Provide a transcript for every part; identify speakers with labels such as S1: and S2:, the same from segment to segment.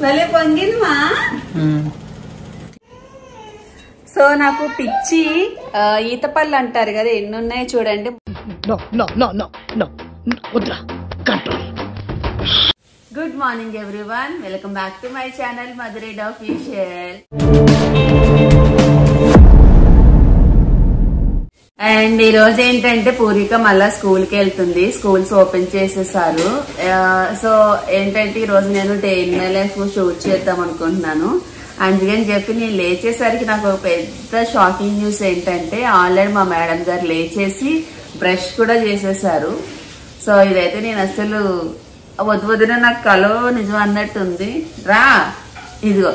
S1: భలే పొంగిందిమా. సో నాకు పిచ్చి ఈత పళ్ళు అంటారు కదా, ఎన్ని ఉన్నాయి చూడండి. Good morning everyone, welcome back to my channel మధురైడ్ ఆఫీషియల్. అండ్ ఈ రోజు ఏంటంటే పూరిక మళ్ళా స్కూల్ కి వెళ్తుంది. స్కూల్స్ ఓపెన్ చేసేసారు. సో ఏంటంటే ఈ రోజు నేను day in my life shoot చేద్దాం అనుకుంటున్నాను. అందుకని చెప్పి నేను లేచేసరికి నాకు ఒక పెద్ద షాకింగ్ న్యూస్ ఏంటంటే ఆల్రెడీ మా మేడం గారు లేచేసి బ్రష్ కూడా చేసేసారు. సో ఇదైతే నేను అసలు వద్దున నాకు కలో నిజం అన్నట్టుంది. రా ఇదిగో,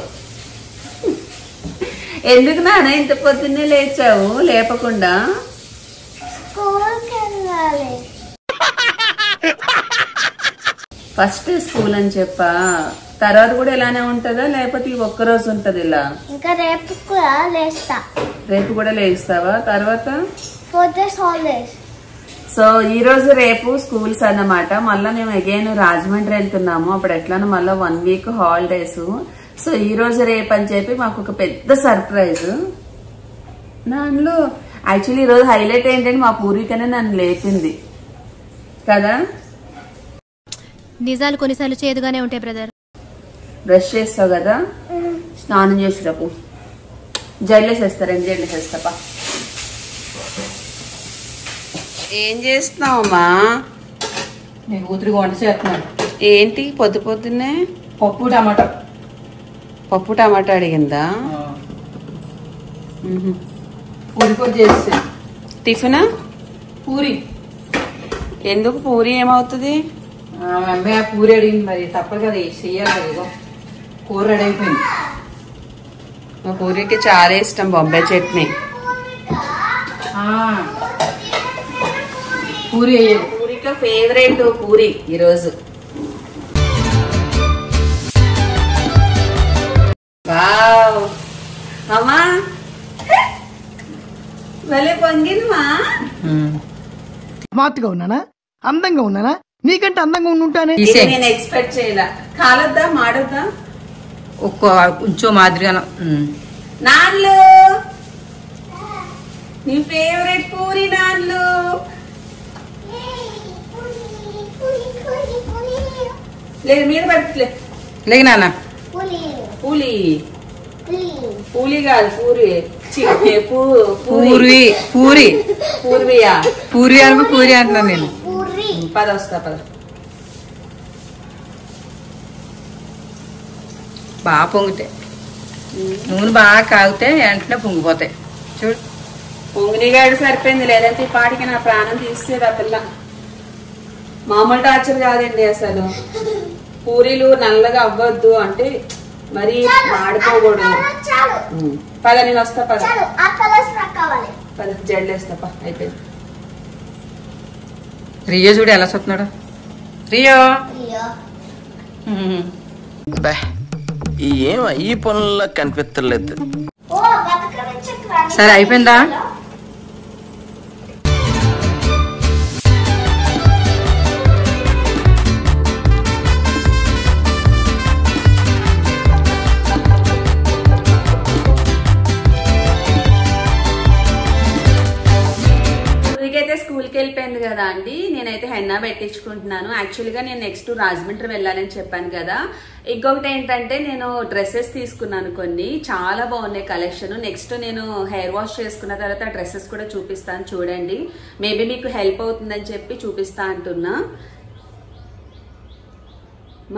S1: ఎందుకు నాన్న ఇంత పొద్దున్నే లేచావు లేపకుండా? ఫస్ట్ స్కూల్ అని చెప్పా, తర్వాత కూడా ఇలానే ఉంటదా లేకపోతే ఒక్కరోజు ఉంటది ఇలా?
S2: ఇంకా రేపు కూడా లేస్తా.
S1: రేపు కూడా లేస్తావా? తర్వాత సో ఈ రోజు రేపు స్కూల్స్ అన్నమాట. మళ్ళా మేము అగైన్ రాజమండ్రి వెళ్తున్నాము. అప్పుడు ఎట్లానో మళ్ళా 1 వీక్ హాలిడేస్. సో ఈ రోజు రేపు అని చెప్పి మాకు ఒక పెద్ద సర్ప్రైజ్. దానిలో యాక్చువల్లీ ఈ రోజు హైలైట్ ఏంటంటే మా పూర్వీకనే నన్ను లేపింది కదా.
S3: నిజాలు కొన్నిసార్లు చేదుగానే ఉంటాయి బ్రదర్.
S1: బ్రష్ చేస్తావు కదా, స్నానం చేసేటప్పుడు జల్లేసేస్తా, 2 జల్లేసేస్తాపా. ఏం చేస్తున్నావమ్మా?
S4: నేను కూతురికి వంట చేస్తున్నాను.
S1: ఏంటి పొద్దు పొద్దున్నే?
S4: పప్పు టమాటా.
S1: పప్పు టమాటా అడిగిందా?
S4: పూరి కూడా చేస్తే
S1: టిఫిన్
S4: పూరి.
S1: ఎందుకు పూరి ఏమవుతుంది?
S4: అమ్మాయి పూరి అడిగింది, మరి తప్పదు కదా చెయ్యాలి కదా. కూర రెడీ అయిపోయింది.
S1: మా పూరికి చాలా ఇష్టం బొంబాయి చట్నీ.
S4: పూరి వేయాలి.
S1: పూరిక ఫేవరెట్ పూరి ఈరోజు. వావ్ అమ్మా, భలే పొంగిందిమా.
S5: స్మార్ట్ గా ఉన్నానా, అందంగా ఉన్నానా? నీకంటే అందంగా ఉండుంటానే.
S1: నేను ఎక్స్పెక్ట్ చేయలే. కాలొద్దా మాడొద్దా?
S4: కొంచెం మాదిరిగా.
S1: నాన్లు నీ ఫేవరెట్ పూరి నాన్లు. లేదు మీద పట్టలే.
S4: లేదు నాన్న,
S1: పూలి పూలి కాదు పూరి.
S4: పూరి పూరి
S1: పూర్వియా
S4: పూరి అనుకో, పూరి అంటున్నాను నేను.
S1: పద వస్తా పద.
S4: బాగా పొంగితే నూనె బాగా కాగితే వెంటనే పొంగిపోతాయి చూడు.
S1: పొంగినిగాడు సరిపోయింది, లేదంటే ఈ పాటికి నా ప్రాణం తీసేది ఆ పిల్ల. మామూలు టార్చర్ కాదండి అసలు. పూరీలు నల్లగా అవ్వద్దు అంటే మరి మాడిపోకూడదు. పద నేను వస్తా పద. పద జడ్లేస్తా అయిపోయింది.
S4: రియో చూడు ఎలా చూస్తున్నాడు. రియో
S6: ఏం ఈ పనుల్లో కనిపించలేదు.
S4: సరే అయిపోయిందా?
S1: స్కూల్ కి వెళ్ళిపోయింది కదా అండి. నేనైతే హెన్నా పెట్టించుకుంటున్నాను. యాక్చువల్ గా నేను నెక్స్ట్ రాజమండ్రి వెళ్ళాలని చెప్పాను కదా. ఇంకొకటి ఏంటంటే నేను డ్రెస్సెస్ తీసుకున్నాను కొన్ని, చాలా బాగున్నాయి కలెక్షన్. నెక్స్ట్ నేను హెయిర్ వాష్ చేసుకున్న తర్వాత డ్రెస్సెస్ కూడా చూపిస్తాను చూడండి. మేబీ మీకు హెల్ప్ అవుతుందని చెప్పి చూపిస్తా అంటున్నా.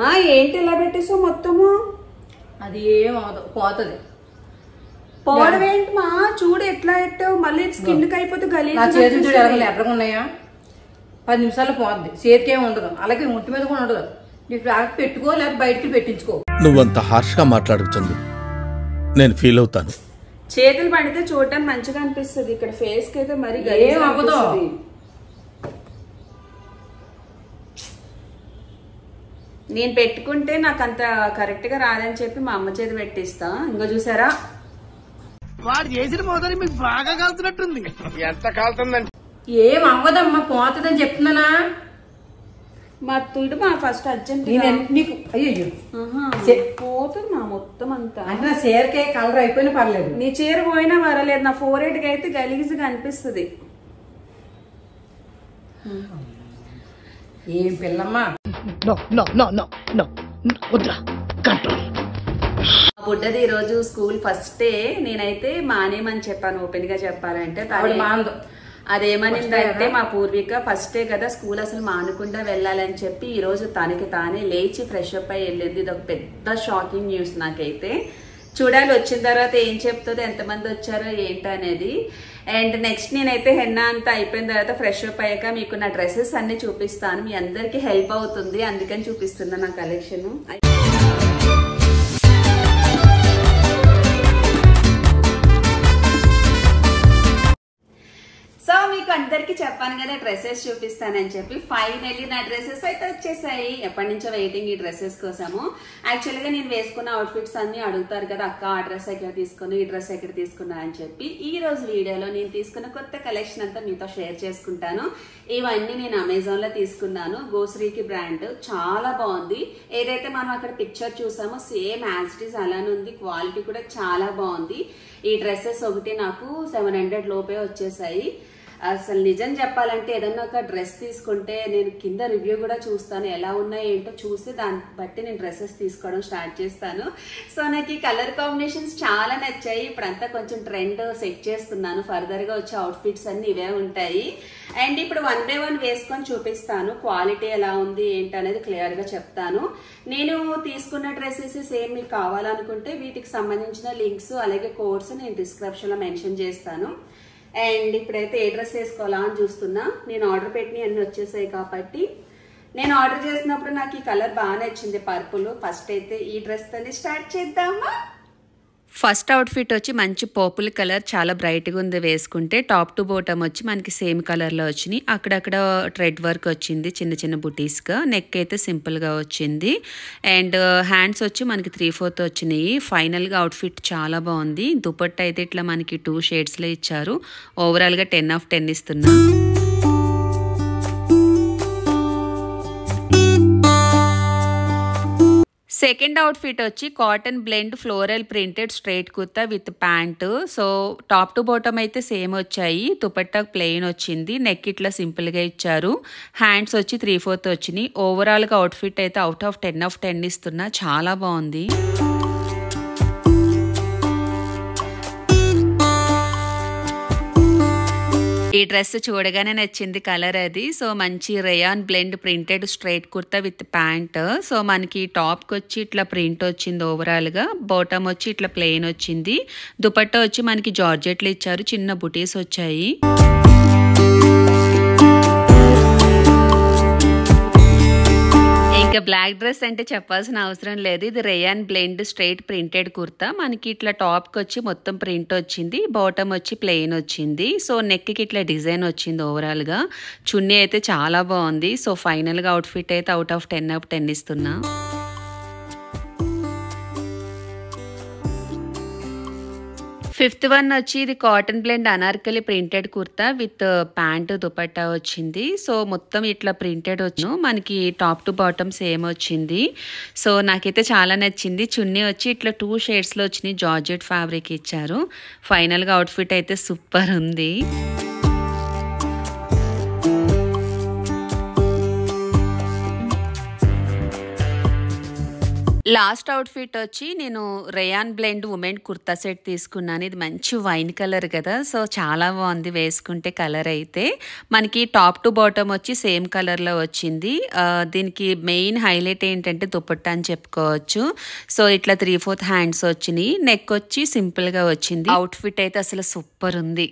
S1: మా ఏంటి ఎలా పెట్టేసావు మొత్తము?
S4: అది ఏం పోతుంది.
S1: పోవడం ఏంటి మా? చూడు ఎట్లా పెట్టావు, మళ్ళీ స్కిన్ కి అయిపోతే గలీజ్.
S4: నా చేతులు చూడు ఎలా ఎర్రగా ఉన్నాయా? 10 నిమిషాలు పోద్ది. చేతికి ఏమి ఉండదు, అలాగే ముట్టి మీద కూడా ఉండదు. నీకు పెట్టుకో లేకపోతే బయటికి పెట్టించుకో.
S6: నువ్వంత హార్ష్ గా మాట్లాడుతుంది, నేను ఫీల్ అవుతాను.
S1: చేతులు పడితే చూడటానికి మంచిగా అనిపిస్తుంది. ఇక్కడ ఫేస్ కి అయితే మరి
S4: ఏం అవ్వదు.
S1: నేను పెట్టుకుంటే నాకు అంత కరెక్ట్ గా రాదని చెప్పి మా అమ్మ చేతి పెట్టిస్తా. ఇంకా చూసారా
S5: వాడు చేసిన మోదని మీకు బాగా కాలుతున్నట్టుంది.
S6: ఎంత కాలుతుందండి?
S4: ఏం అవ్వదమ్మా, పోతుందని చెప్తున్నానా?
S1: మా తుడు మా ఫస్ట్ అర్జెంట్
S4: నీకు అయ్యో
S1: పోతుంది మా మొత్తం అంతా.
S4: అంటే నా చీరకే కలర్ అయిపోయినా పర్లేదు.
S1: నీ చీర పోయినా పర్వాలేదు, నా 4/8 కి అయితే గలీజ్గా అనిపిస్తుంది.
S4: ఏం పిల్లమ్మా.
S1: బుడ్డది ఈ రోజు స్కూల్ ఫస్ట్ డే. నేనైతే మానేమని చెప్పాను ఓపెన్ గా చెప్పాలంటే. అదేమనిందంటే మా పూర్విక ఫస్ట్ డే కదా స్కూల్ అసలు మానకుండా వెళ్ళాలని చెప్పి ఈ రోజు తనకి తానే లేచి ఫ్రెష్ అప్ అయి వెళ్ళింది. ఇది ఒక పెద్ద షాకింగ్ న్యూస్ నాకైతే. చూడాలి వచ్చిన తర్వాత ఏం చెప్తుందో, ఎంతమంది వచ్చారో ఏంటనేది. అండ్ నెక్స్ట్ నేనైతే హెన్నా అంతా అయిపోయిన తర్వాత ఫ్రెష్ అప్ అయ్యాక మీకు నా డ్రెస్సెస్ అన్ని చూపిస్తాను. మీ అందరికి హెల్ప్ అవుతుంది, అందుకని చూపిస్తున్నా నా కలెక్షన్. సో మీకు అందరికి చెప్పాను కదా డ్రెస్సెస్ చూపిస్తానని చెప్పి. ఫైనల్లీ నా డ్రెస్సెస్ అయితే వచ్చేసాయి. ఎప్పటి నుంచో వెయిటింగ్ ఈ డ్రెస్సెస్ కోసము. యాక్చువల్ గా నేను వేసుకున్న అవుట్ఫిట్స్ అన్ని అడుగుతారు కదా, అక్క ఆ డ్రెస్ ఎక్కడ తీసుకున్నా, ఈ డ్రెస్ ఎక్కడ తీసుకున్నా అని చెప్పి. ఈ రోజు వీడియోలో నేను తీసుకున్న కొత్త కలెక్షన్ అంతా మీతో షేర్ చేసుకుంటాను. ఇవన్నీ నేను అమెజాన్ లో తీసుకున్నాను. గోశ్రీకి బ్రాండ్, చాలా బాగుంది. ఏదైతే మనం అక్కడ పిక్చర్ చూసామో సేమ్ యాజ్ ఇట్ ఈస్ అలానే ఉంది. క్వాలిటీ కూడా చాలా బాగుంది. ఈ డ్రెస్సెస్ ఒకటి నాకు 700 లోపే వచ్చేసాయి. అసలు నిజం చెప్పాలంటే ఏదన్నా ఒక డ్రెస్ తీసుకుంటే నేను కింద రివ్యూ కూడా చూస్తాను, ఎలా ఉన్నాయో ఏంటో చూసి దాన్ని బట్టి నేను డ్రెస్సెస్ తీసుకోవడం స్టార్ట్ చేస్తాను. సో నాకు ఈ కలర్ కాంబినేషన్స్ చాలా నచ్చాయి. ఇప్పుడంతా కొంచెం ట్రెండ్ సెట్ చేస్తున్నాను. ఫర్దర్ గా వచ్చే అవుట్ఫిట్స్ అన్ని ఇవే ఉంటాయి. అండ్ ఇప్పుడు 1 by 1 వేసుకొని చూపిస్తాను. క్వాలిటీ ఎలా ఉంది ఏంటనేది క్లియర్ గా చెప్తాను. నేను తీసుకున్న డ్రెస్సెస్ సేమ్ మీకు కావాలనుకుంటే వీటికి సంబంధించిన లింక్స్ అలాగే కోడ్స్ నేను డిస్క్రిప్షన్ లో మెన్షన్ చేస్తాను. అండ్ ఇప్పుడైతే ఏ డ్రెస్ వేసుకోవాలా అని చూస్తున్నా. నేను ఆర్డర్ పెట్టిన అన్ని వచ్చేసాయి కాబట్టి నేను ఆర్డర్ చేసినప్పుడు నాకు ఈ కలర్ బాగా నచ్చింది, పర్పుల్. ఫస్ట్ అయితే ఈ డ్రెస్ తోనే స్టార్ట్ చేద్దామా. ఫస్ట్ అవుట్ఫిట్ వచ్చి మంచి పర్పుల్ కలర్, చాలా బ్రైట్గా ఉంది వేసుకుంటే. టాప్ టు బాటమ్ వచ్చి మనకి సేమ్ కలర్లో వచ్చినాయి. అక్కడక్కడ థ్రెడ్ వర్క్ వచ్చింది చిన్న చిన్న బుటీస్గా. నెక్ అయితే సింపుల్గా వచ్చింది. అండ్ హ్యాండ్స్ వచ్చి మనకి 3/4 వచ్చినాయి. ఫైనల్గా అవుట్ఫిట్ చాలా బాగుంది. దుపట్టా అయితే ఇట్లా మనకి 2 షేడ్స్లో ఇచ్చారు. ఓవరాల్గా 10/10 ఇస్తున్నా. సెకండ్ అవుట్ఫిట్ వచ్చి cotton blend floral printed straight kurta with pant. So top to bottom అయితే సేమ్ వచ్చాయి. దుపట్టా ప్లెయిన్ వచ్చింది. నెక్ ఇట్లా సింపుల్గా ఇచ్చారు. హ్యాండ్స్ వచ్చి 3/4 వచ్చినాయి. ఓవరాల్గా అవుట్ఫిట్ అయితే అవుట్ ఆఫ్ 10/10 ఇస్తున్నా. చాలా బాగుంది. ఈ డ్రెస్ చూడగానే నచ్చింది కలర్ అది. సో మంచి rayon blend printed straight kurta with pant. So మనకి టాప్కి వచ్చి ఇట్లా ప్రింట్ వచ్చింది ఓవరాల్గా. బాటమ్ వచ్చి ఇట్లా ప్లెయిన్ వచ్చింది. దుపట్టా వచ్చి మనకి జార్జెట్లు ఇచ్చారు, చిన్న బుటీస్ వచ్చాయి. ఇంకా బ్లాక్ డ్రెస్ అంటే చెప్పాల్సిన అవసరం లేదు. ఇది rayon blend straight printed kurta. మనకి ఇట్లా టాప్కి వచ్చి మొత్తం ప్రింట్ వచ్చింది. బాటమ్ వచ్చి ప్లెయిన్ వచ్చింది. సో నెక్కి ఇట్లా డిజైన్ వచ్చింది ఓవరాల్గా. చున్నీ అయితే చాలా బాగుంది. సో ఫైనల్గా అవుట్ఫిట్ అయితే అవుట్ ఆఫ్ 10/10 ఇస్తున్నా. ఫిఫ్త్ వన్ వచ్చి ఇది cotton blend Anarkali printed kurta with pant dupatta వచ్చింది. సో మొత్తం ఇట్లా ప్రింటెడ్ వచ్చి మనకి టాప్ టు బాటమ్ సేమ్ వచ్చింది. సో నాకైతే చాలా నచ్చింది. చున్నీ వచ్చి ఇట్లా 2 షేడ్స్లో వచ్చినాయి. జార్జెట్ ఫ్యాబ్రిక్ ఇచ్చారు. ఫైనల్గా అవుట్ఫిట్ అయితే సూపర్ ఉంది. లాస్ట్ అవుట్ఫిట్ వచ్చి నేను rayon blend women kurta set తీసుకున్నాను. ఇది మంచి వైన్ కలర్ కదా. సో చాలా బాగుంది వేసుకుంటే కలర్ అయితే. మనకి టాప్ టు బాటమ్ వచ్చి సేమ్ కలర్లో వచ్చింది. దీనికి మెయిన్ హైలైట్ ఏంటంటే దుపట్టా అని చెప్పుకోవచ్చు. సో ఇట్లా 3/4 హ్యాండ్స్ వచ్చినాయి. నెక్ వచ్చి సింపుల్గా వచ్చింది. అవుట్ఫిట్ అయితే అసలు సూపర్ ఉంది.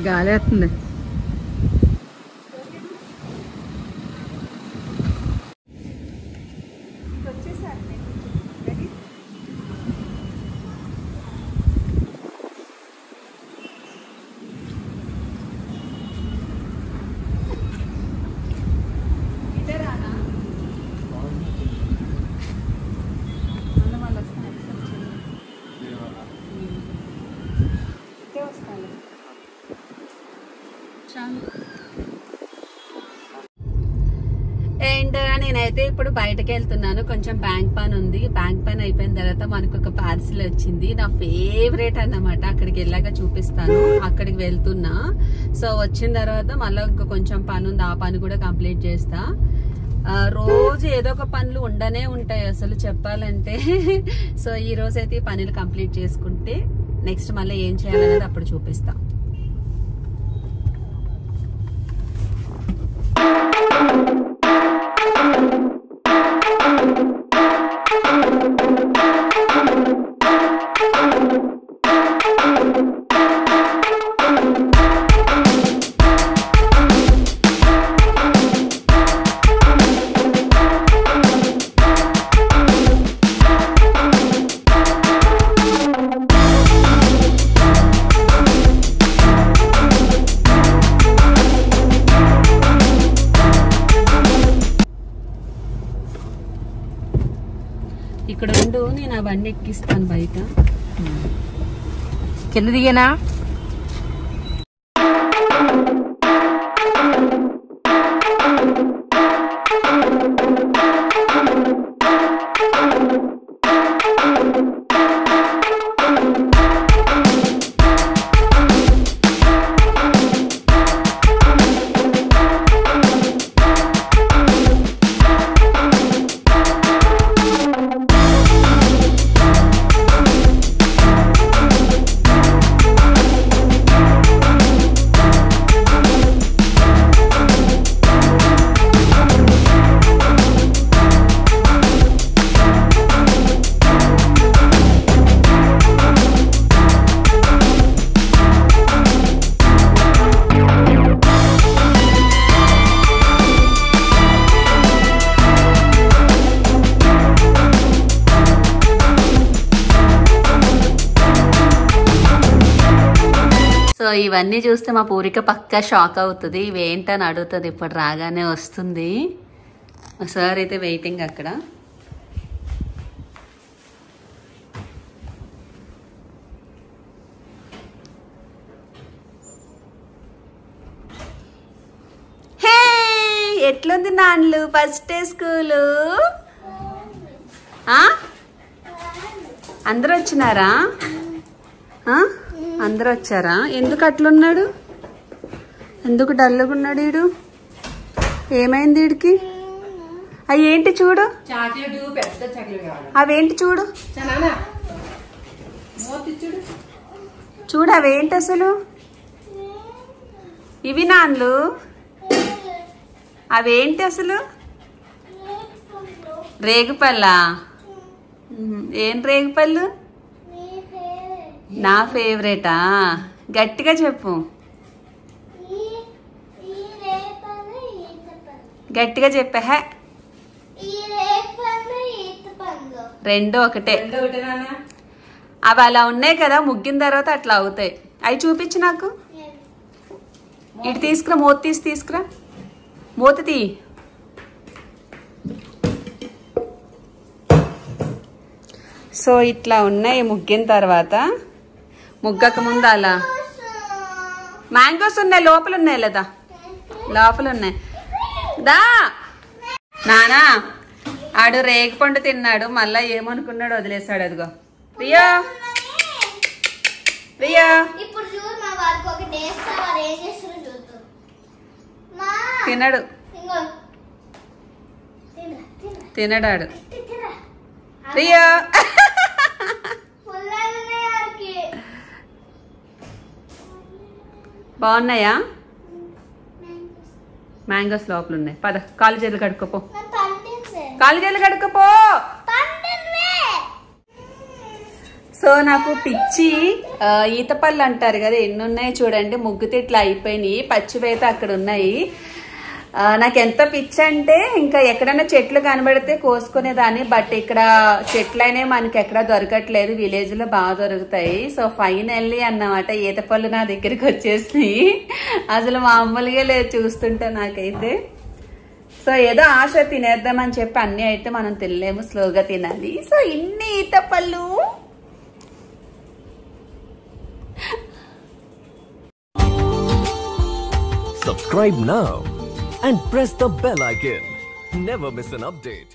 S4: గాలి వేస్తుంది.
S1: అండ్ నేనైతే ఇప్పుడు బయటకు వెళ్తున్నాను. కొంచెం బ్యాంక్ పని ఉంది. బ్యాంక్ పని అయిపోయిన తర్వాత మనకు ఒక పార్సిల్ వచ్చింది. నా ఫేవరెట్ అన్నమాట. అక్కడికి వెళ్ళాక చూపిస్తాను. అక్కడికి వెళ్తున్నా. సో వచ్చిన తర్వాత మళ్ళీ ఇంకా కొంచెం పని ఉంది. ఆ పని కూడా కంప్లీట్ చేస్తా. రోజు ఏదో ఒక పనులు ఉండనే ఉంటాయి అసలు చెప్పాలంటే. సో ఈ రోజు అయితే ఈ పనులు కంప్లీట్ చేసుకుంటే నెక్స్ట్ మళ్ళీ ఏం చేయాలనేది అప్పుడు చూపిస్తా. ఇక్కడ ఉండు, నేను ఆ బండి ఎక్కిస్తాను బయట.
S4: కింద దిగేనా?
S1: సో ఇవన్నీ చూస్తే మా పూరిక పక్కా షాక్ అవుతుంది. ఇవేంటని అడుగుతుంది. ఇప్పుడు రాగానే వస్తుంది. సార్ అయితే వెయిటింగ్ అక్కడ. హే, ఎట్లుంది నాన్లు ఫస్ట్ డే స్కూలు? అందరూ వచ్చినారా? అందరూ వచ్చారా? ఎందుకు అట్లున్నాడు? ఎందుకు డల్లుగా ఉన్నాడు వీడు? ఏమైంది వీడికి? అవి ఏంటి చూడు, అవేంటి చూడు చూడు, అవేంటి అసలు? ఇవి నాన్లు అవేంటి అసలు? రేగుపల్లా? ఏం రేగుపళ్ళు? నా ఫేవరెటా? గట్టిగా చెప్పు, గట్టిగా చెప్పా. రెండు ఒకటే. అవి అలా ఉన్నాయి కదా, ముగ్గిన తర్వాత అట్లా అవుతాయి. అవి చూపించు నాకు. ఇటు తీసుకురా, మూత తీసుకురా, మూత తీ. సో ఇట్లా ఉన్నాయి ముగ్గిన తర్వాత. ముగ్గక ముందు అలా మ్యాంగోస్ ఉన్నాయి, లోపల ఉన్నాయి లేదా? లోపల ఉన్నాయి. దా నానా, ఆడు రేగిపండు తిన్నాడు, మళ్ళా ఏమనుకున్నాడు వదిలేసాడు. అదిగో ప్రియా, ప్రియా తినడు, తినడాడు. ప్రియా బాగున్నాయా? మ్యాంగోస్ లోపల ఉన్నాయి. పద, కాలు చేతులు కడుక్కోపో, కాలు చేతులు కడుక్కోపో. సో సో నాకు పిచ్చి ఈత పళ్ళు అంటారు కదా, ఎన్ని ఉన్నాయి చూడండి, ముగ్గుతే ఇట్లా అయిపోయినాయి. పచ్చివైతే అక్కడ ఉన్నాయి. నాకు ఎంత పిచ్చి అంటే ఇంకా ఎక్కడైనా చెట్లు కనబడితే కోసుకునేదాన్ని. బట్ ఇక్కడ చెట్లనే మనకి ఎక్కడ దొరకట్లేదు, విలేజ్ లో బాగా దొరుకుతాయి. సో ఫైనల్లీ అన్నమాట ఈత పళ్ళు నా దగ్గరికి వచ్చేసినాయి. అసలు మామూలుగా లేదు చూస్తుంటే నాకైతే. సో ఏదో ఆశ తినేద్దామని చెప్పి అన్ని అయితే మనం తినలేము, స్లోగా తినాలి. సో ఇన్ని ఈత పళ్ళు.
S7: Subscribe now and press the bell icon. Never miss an update.